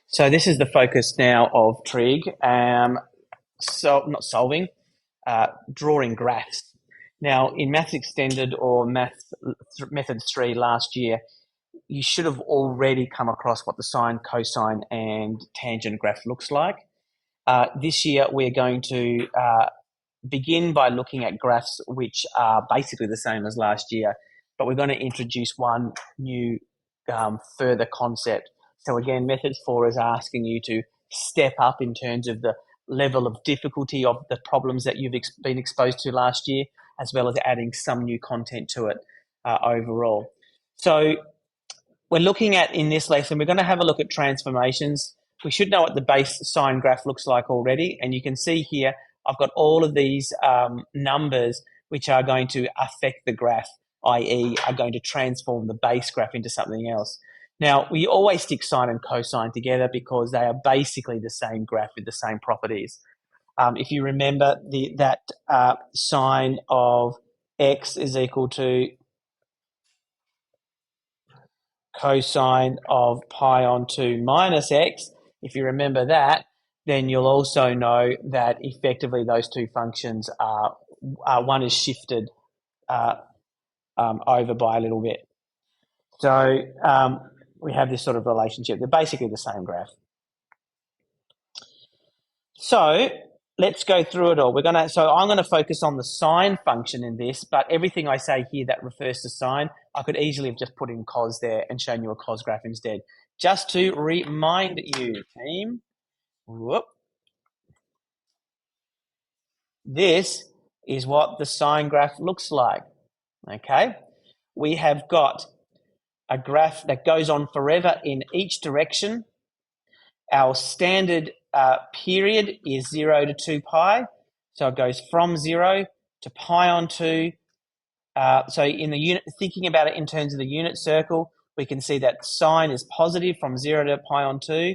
So this is the focus now of Trig. So not solving, drawing graphs. Now in Maths Extended or Maths Method 3 last year, you should have already come across what the sine, cosine and tangent graph looks like. This year we're going to begin by looking at graphs which are basically the same as last year, but we're going to introduce one new further concept. So again, Method 4 is asking you to step up in terms of the level of difficulty of the problems that you've been exposed to last year, as well as adding some new content to it overall. So we're looking at, in this lesson, we're going to have a look at transformations. We should know what the base sine graph looks like already. And you can see here, I've got all of these numbers which are going to affect the graph, i.e. are going to transform the base graph into something else. Now, we always stick sine and cosine together because they are basically the same graph with the same properties. If you remember, that sine of x is equal to cosine of pi on 2 minus x, if you remember that, then you'll also know that effectively those two functions are, one is shifted over by a little bit. So we have this sort of relationship. They're basically the same graph. So let's go through it all. So I'm going to focus on the sine function in this, but everything I say here that refers to sine, I could easily have just put in cos there and shown you a cos graph instead. Just to remind you, team, this is what the sine graph looks like, okay? We have got a graph that goes on forever in each direction. Our standard period is 0 to 2 pi. So it goes from 0 to pi on 2. So in the unit, thinking about it in terms of the unit circle, we can see that sine is positive from 0 to pi on 2.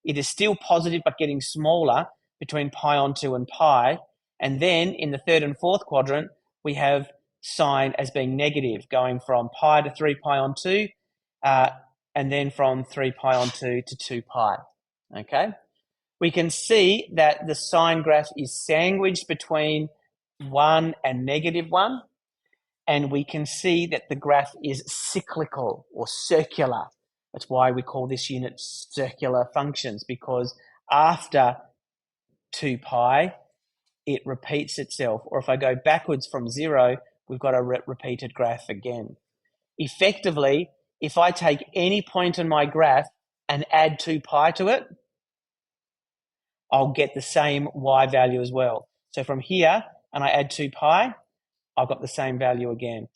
It is still positive but getting smaller between pi on 2 and pi. And then in the third and fourth quadrant, we have sine as being negative, going from pi to 3 pi on 2, and then from 3 pi on 2 to 2 pi. Okay, we can see that the sine graph is sandwiched between 1 and -1, and we can see that the graph is cyclical or circular. That's why we call this unit circular functions, because after 2 pi, it repeats itself. Or if I go backwards from 0, we've got a repeated graph again. Effectively, if I take any point in my graph and add 2 pi to it, I'll get the same y value as well. So from here, and I add 2 pi, I've got the same value again.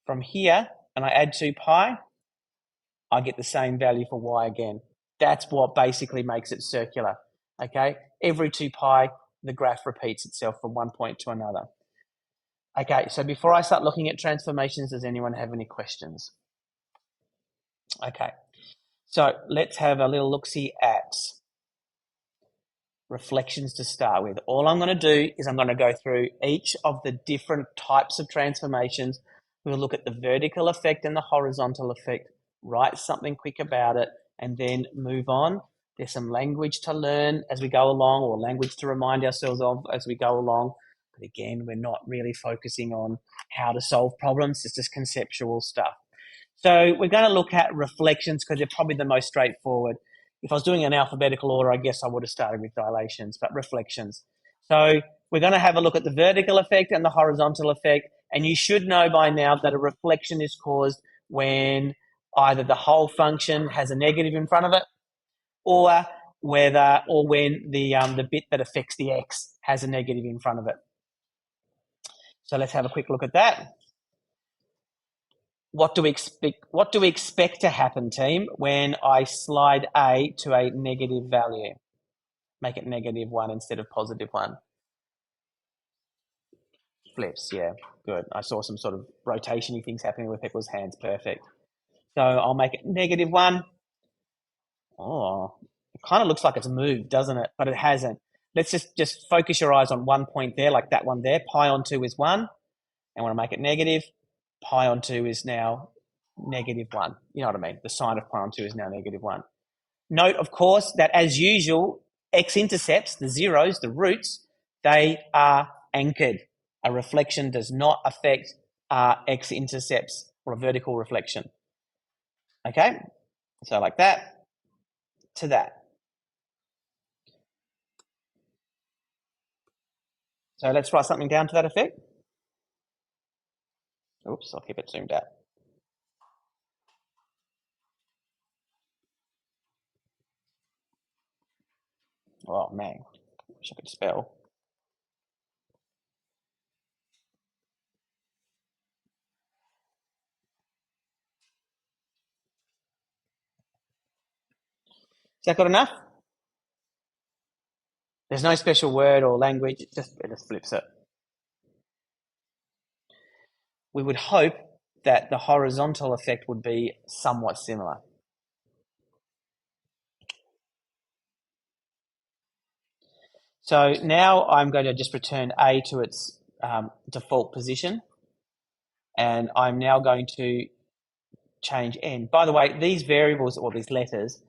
From here, and I add 2 pi, I get the same value for y again. That's what basically makes it circular, okay? Every 2 pi, the graph repeats itself from one point to another. Okay, so before I start looking at transformations, does anyone have any questions? Okay, so let's have a little look-see at reflections to start with. All I'm going to do is I'm going to go through each of the different types of transformations. We'll look at the vertical effect and the horizontal effect, write something quick about it, and then move on. There's some language to learn as we go along, or language to remind ourselves of as we go along. But again, we're not really focusing on how to solve problems. It's just conceptual stuff. So we're going to look at reflections because they're probably the most straightforward. If I was doing an alphabetical order, I guess I would have started with dilations, but reflections. So we're going to have a look at the vertical effect and the horizontal effect. And you should know by now that a reflection is caused when either the whole function has a negative in front of it, or when the bit that affects the x has a negative in front of it. So let's have a quick look at that. What do we expect to happen, team, when I slide a to a negative value? Make it -1 instead of +1. Flips, yeah, good. I saw some sort of rotation-y things happening with people's hands. Perfect. So I'll make it -1. Oh, it kind of looks like it's moved, doesn't it? But it hasn't. Let's just focus your eyes on one point there, like that one there. Pi on 2 is 1. And when I make it negative, pi on 2 is now -1. You know what I mean? The sine of pi on 2 is now -1. Note, of course, that as usual, x-intercepts, the zeros, the roots, they are anchored. A reflection does not affect x-intercepts or a vertical reflection. Okay, so like that to that. So let's write something down to that effect. Oops, I'll keep it zoomed out. Oh man, wish I could spell. Is that good enough? There's no special word or language, it just flips it. We would hope that the horizontal effect would be somewhat similar. So now I'm going to just return A to its default position, and I'm now going to change N. By the way, these variables or these letters,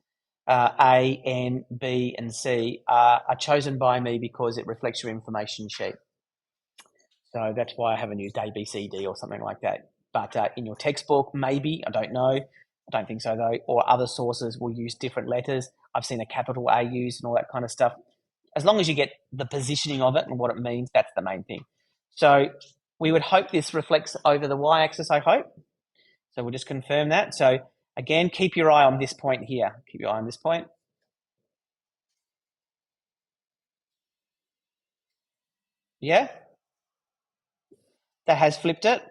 A, N, B, and C, are chosen by me because it reflects your information sheet. So that's why I haven't used A, B, C, D or something like that. But in your textbook, maybe, I don't know. I don't think so though. Or other sources will use different letters. I've seen a capital A used and all that kind of stuff. As long as you get the positioning of it and what it means, that's the main thing. So we would hope this reflects over the y-axis, I hope. So we'll just confirm that. So again, keep your eye on this point here. Keep your eye on this point. Yeah? That has flipped it.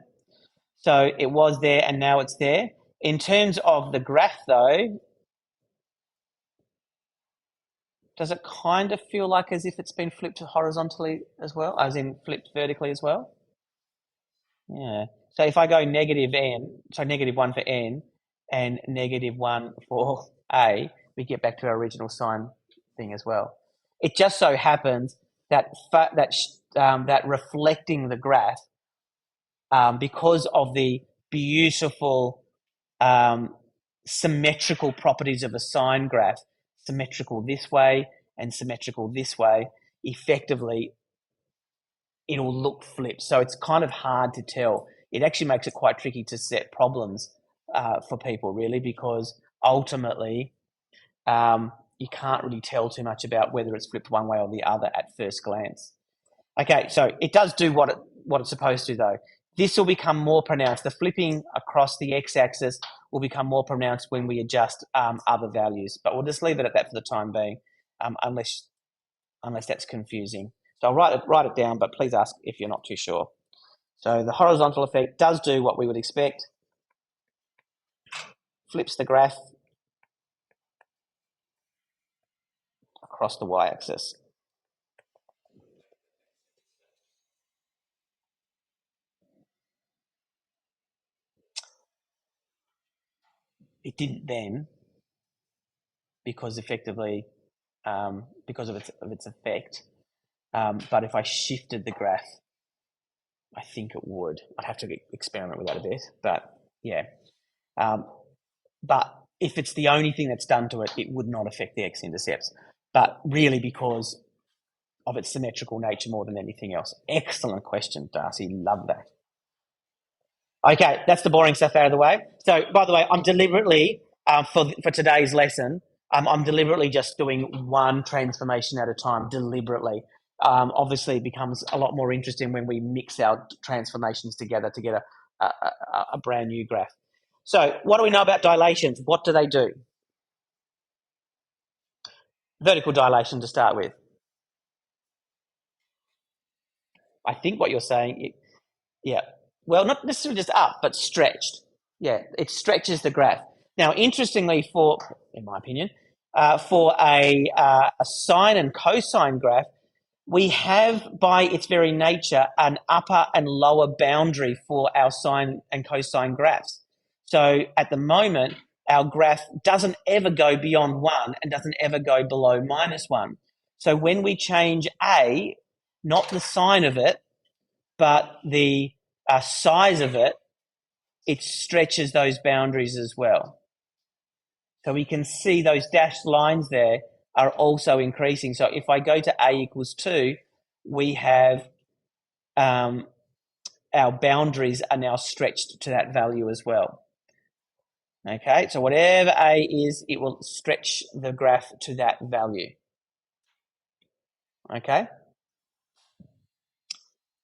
So it was there and now it's there. In terms of the graph though, does it kind of feel like as if it's been flipped horizontally as well, as in flipped vertically as well? Yeah. So if I go negative n, so -1 for n and -1 for a, we get back to our original sign thing as well. It just so happens that that reflecting the graph, because of the beautiful symmetrical properties of a sine graph, symmetrical this way and symmetrical this way, effectively it'll look flipped. So it's kind of hard to tell. It actually makes it quite tricky to set problems for people, really, because ultimately you can't really tell too much about whether it's flipped one way or the other at first glance. Okay, so it does do what it's supposed to, though. This will become more pronounced. The flipping across the x-axis will become more pronounced when we adjust other values. But we'll just leave it at that for the time being, unless that's confusing. So I'll write it down, but please ask if you're not too sure. So the horizontal effect does do what we would expect. Flips the graph across the y-axis. It didn't then, because effectively, because of its effect. But if I shifted the graph, I think it would. I'd have to experiment with that a bit, but yeah. But if it's the only thing that's done to it, it would not affect the x-intercepts. But really because of its symmetrical nature more than anything else. Excellent question, Darcy. Love that. Okay, that's the boring stuff out of the way. So, by the way, I'm deliberately, for today's lesson, I'm deliberately just doing one transformation at a time, deliberately. Obviously, it becomes a lot more interesting when we mix our transformations together to get a brand new graph. So, what do we know about dilations? What do they do? Vertical dilation to start with. I think what you're saying, yeah. Well, not necessarily just up, but stretched. Yeah, it stretches the graph. Now, interestingly, in my opinion, for a sine and cosine graph, we have, by its very nature, an upper and lower boundary for our sine and cosine graphs. So at the moment, our graph doesn't ever go beyond 1 and doesn't ever go below -1. So when we change A, not the sign of it, but the size of it, it stretches those boundaries as well. So we can see those dashed lines there are also increasing. So if I go to a equals 2, we have our boundaries are now stretched to that value as well. Okay, so whatever a is, it will stretch the graph to that value. Okay.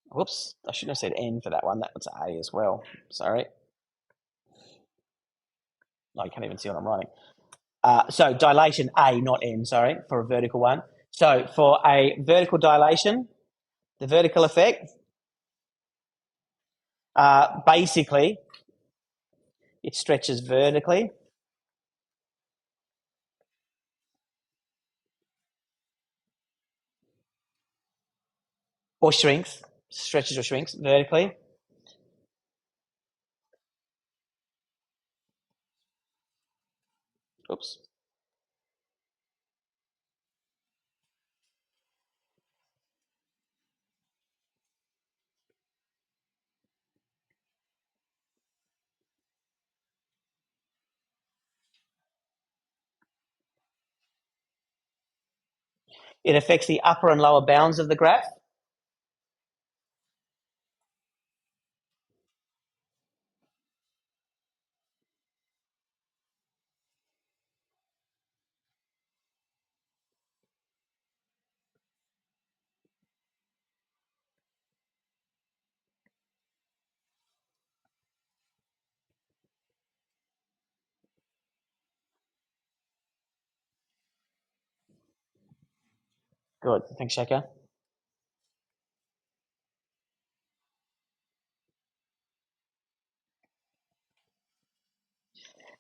Whoops, I shouldn't have said n for that one. That was a as well. Sorry. I can't even see what I'm writing. So dilation A, not n, sorry, for a vertical one. So for a vertical dilation, the vertical effect, basically, it stretches vertically or shrinks, stretches or shrinks vertically. Oops. It affects the upper and lower bounds of the graph. Good, thanks, Shaka.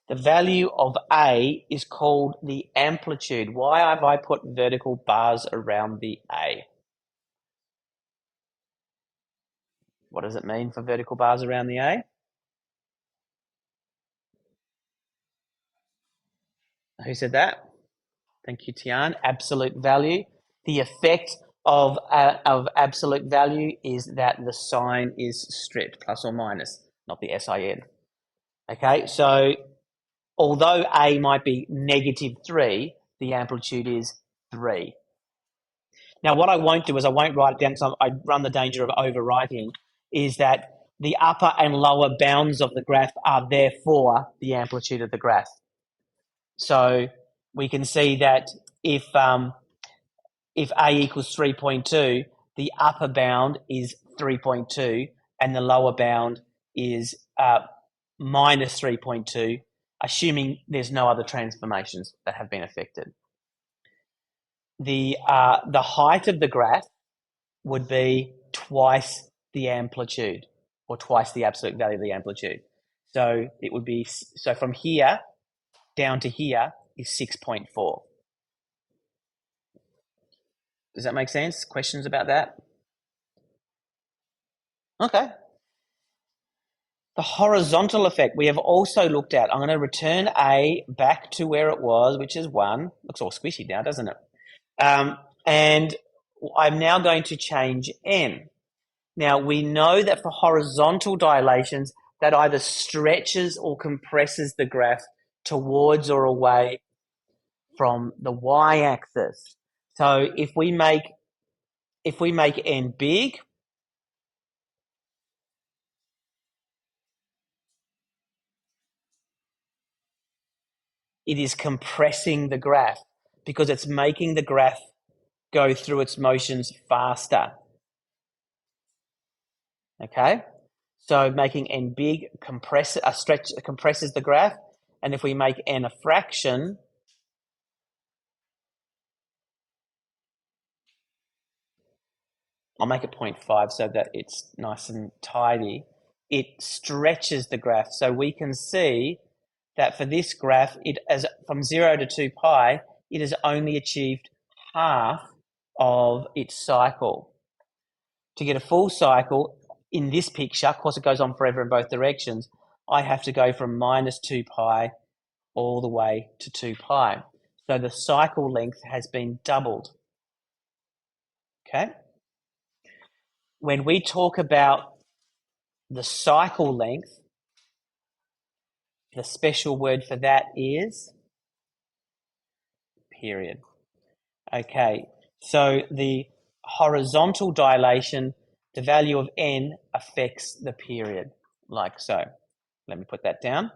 The value of A is called the amplitude. Why have I put vertical bars around the A? What does it mean for vertical bars around the A? Who said that? Thank you, Tian. Absolute value. The effect of absolute value is that the sign is stripped, plus or minus, not the SIN. Okay, so although A might be -3, the amplitude is 3. Now, what I won't do is I won't write it down, so I run the danger of overwriting, is that the upper and lower bounds of the graph are therefore the amplitude of the graph. So we can see that if A equals 3.2, the upper bound is 3.2 and the lower bound is minus 3.2, assuming there's no other transformations that have been affected. The height of the graph would be twice the amplitude or twice the absolute value of the amplitude. So it would be, so from here down to here is 6.4. Does that make sense? Questions about that? Okay. The horizontal effect we have also looked at. I'm going to return A back to where it was, which is 1. Looks all squishy now, doesn't it? And I'm now going to change N. Now, we know that for horizontal dilations, that either stretches or compresses the graph towards or away from the y-axis. So if we make N big, it is compressing the graph because it's making the graph go through its motions faster. Okay? So making N big compresses the graph, and if we make N a fraction, I'll make it 0.5 so that it's nice and tidy. It stretches the graph. So we can see that for this graph, it as from 0 to 2 pi, it has only achieved half of its cycle. To get a full cycle in this picture, of course it goes on forever in both directions, I have to go from minus 2 pi all the way to 2 pi. So the cycle length has been doubled. Okay? When we talk about the cycle length, the special word for that is period. Okay, so the horizontal dilation, the value of n affects the period, like so. Let me put that down.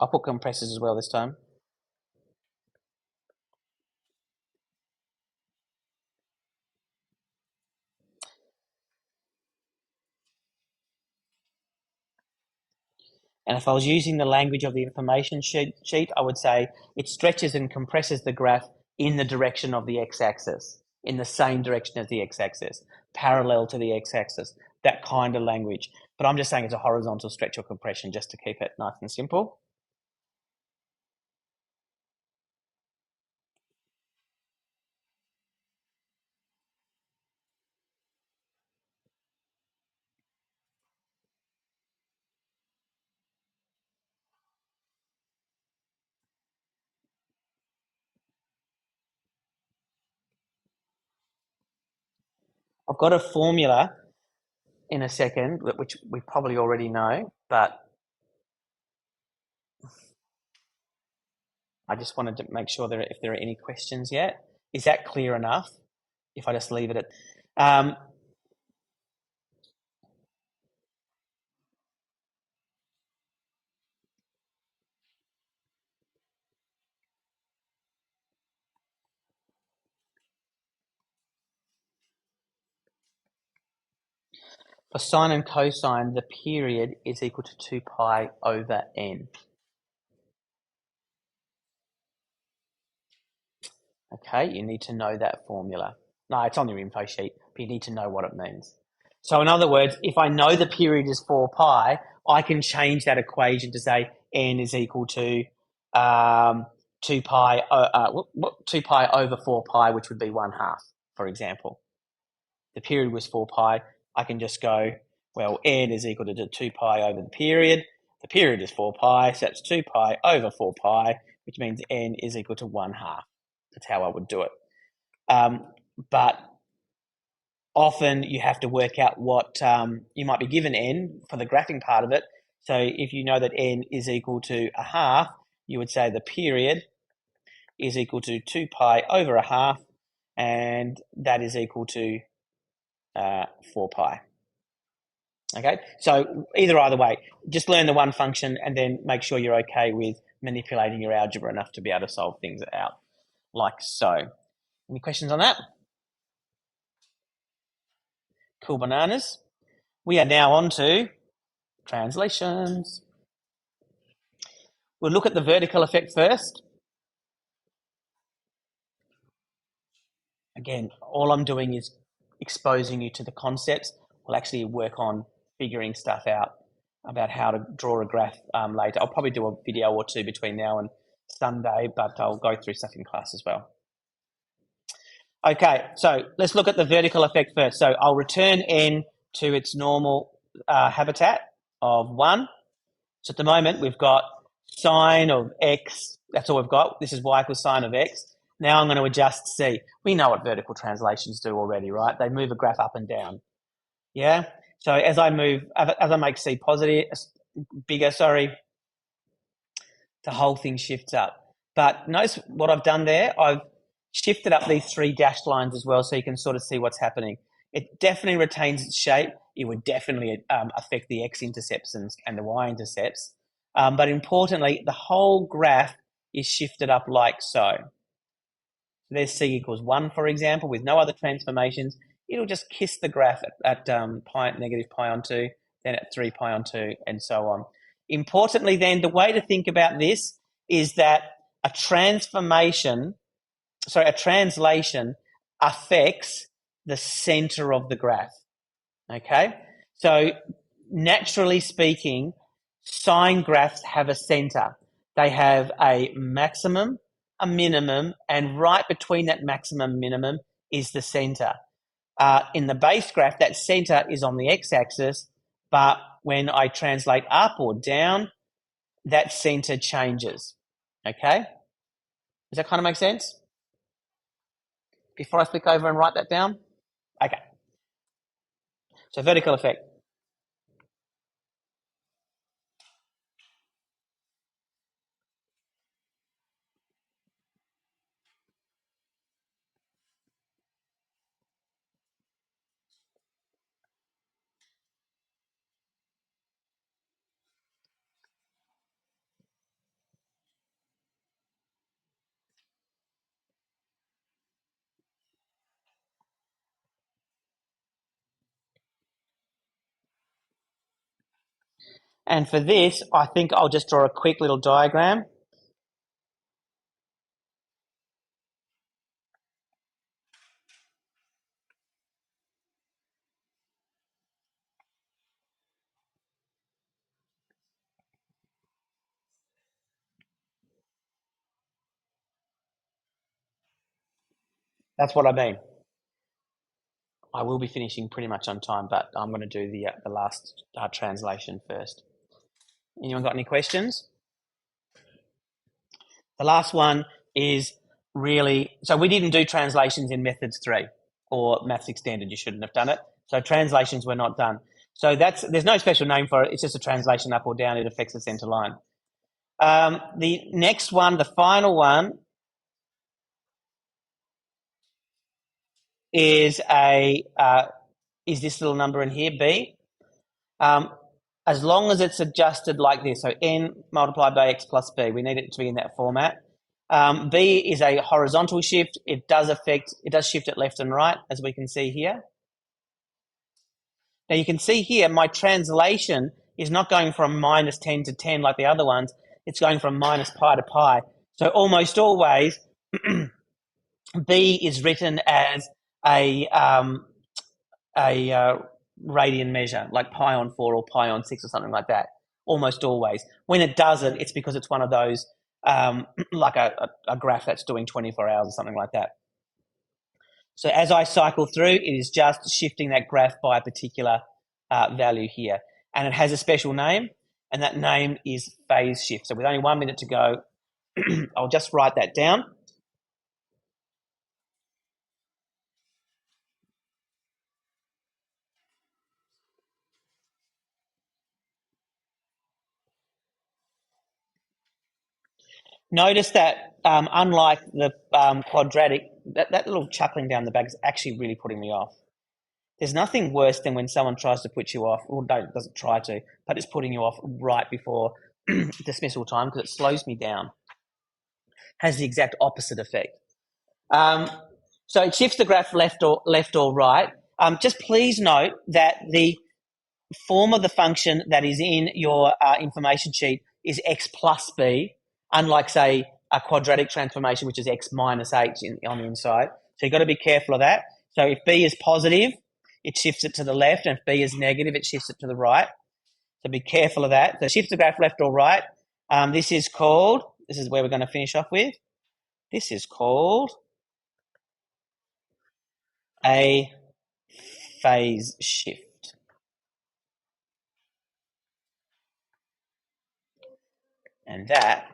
I'll put compressors as well this time. And if I was using the language of the information sheet, I would say it stretches and compresses the graph in the direction of the x-axis, in the same direction as the x-axis, parallel to the x-axis, that kind of language. But I'm just saying it's a horizontal stretch or compression just to keep it nice and simple. I've got a formula in a second, which we probably already know, but I just wanted to make sure that if there are any questions yet. Is that clear enough? If I just leave it at... For sine and cosine, the period is equal to 2 pi over n. Okay, you need to know that formula. No, it's on your info sheet, but you need to know what it means. So in other words, if I know the period is 4 pi, I can change that equation to say n is equal to 2 pi, 2 pi over 4 pi, which would be 1/2, for example. The period was 4 pi. I can just go, well, n is equal to 2 pi over the period. The period is 4 pi, so that's 2 pi over 4 pi, which means n is equal to 1/2. That's how I would do it. But often you have to work out what you might be given n for the graphing part of it. So if you know that n is equal to 1/2, you would say the period is equal to 2 pi over 1/2, and that is equal to 4 pi. Okay, so either way, just learn the one function and then make sure you're okay with manipulating your algebra enough to be able to solve things out like so. Any questions on that? Cool bananas. We are now on to translations. We'll look at the vertical effect first. Again, all I'm doing is exposing you to the concepts. We'll actually work on figuring stuff out about how to draw a graph later. I'll probably do a video or two between now and Sunday, but I'll go through stuff in class as well. Okay, so let's look at the vertical effect first. So I'll return n to its normal habitat of 1. So at the moment, we've got sine of x. That's all we've got. This is y equals sine of x. Now I'm going to adjust c. We know what vertical translations do already, right? They move a graph up and down. Yeah? So as I make c positive, bigger, the whole thing shifts up. But notice what I've done there. I've shifted up these 3 dashed lines as well so you can sort of see what's happening. It definitely retains its shape. It would definitely affect the x-intercepts and the y-intercepts. But importantly, the whole graph is shifted up like so. There's c equals 1, for example, with no other transformations. It'll just kiss the graph at negative pi on 2, then at 3 pi on 2, and so on. Importantly then, the way to think about this is that a translation affects the center of the graph. Okay? So naturally speaking, sine graphs have a center. They have a maximum, a minimum, and right between that maximum minimum is the center. In the base graph, that center is on the x-axis, but when I translate up or down, that center changes. Okay? Does that kind of make sense? before I flick over and write that down? Okay. So vertical effect. And for this, I think I'll just draw a quick little diagram. That's what I mean. I will be finishing pretty much on time, but I'm going to do the last translation first. Anyone got any questions? The last one is really, so we didn't do translations in Methods 3 or Maths Extended. You shouldn't have done it. So translations were not done. So there's no special name for it. It's just a translation up or down. It affects the center line. The next one, the final one, is this little number in here, B. As long as it's adjusted like this, so n multiplied by x plus b, we need it to be in that format. B is a horizontal shift. It does shift it left and right, as we can see here. Now you can see here, my translation is not going from minus 10 to 10 like the other ones. It's going from minus pi to pi. So almost always, B is written as a radian measure, like pi on 4 or pi on 6 or something like that, almost always. When it doesn't, it's because it's one of those, like a graph that's doing 24 hours or something like that. So as I cycle through, it is just shifting that graph by a particular value here. And it has a special name, and that name is phase shift. So with only 1 minute to go, I'll just write that down. Notice that unlike the quadratic, that little chuckling down the back is actually really putting me off. There's nothing worse than when someone tries to put you off, or doesn't try to, but it's putting you off right before dismissal time because it slows me down. Has the exact opposite effect. So it shifts the graph left or right. Just please note that the form of the function that is in your information sheet is x plus b, unlike, say, a quadratic transformation, which is x minus h on the inside. So you've got to be careful of that. So if b is positive, it shifts it to the left, and if b is negative, it shifts it to the right. So be careful of that. So shift the graph left or right. This is where we're going to finish off with. This is called a phase shift. And that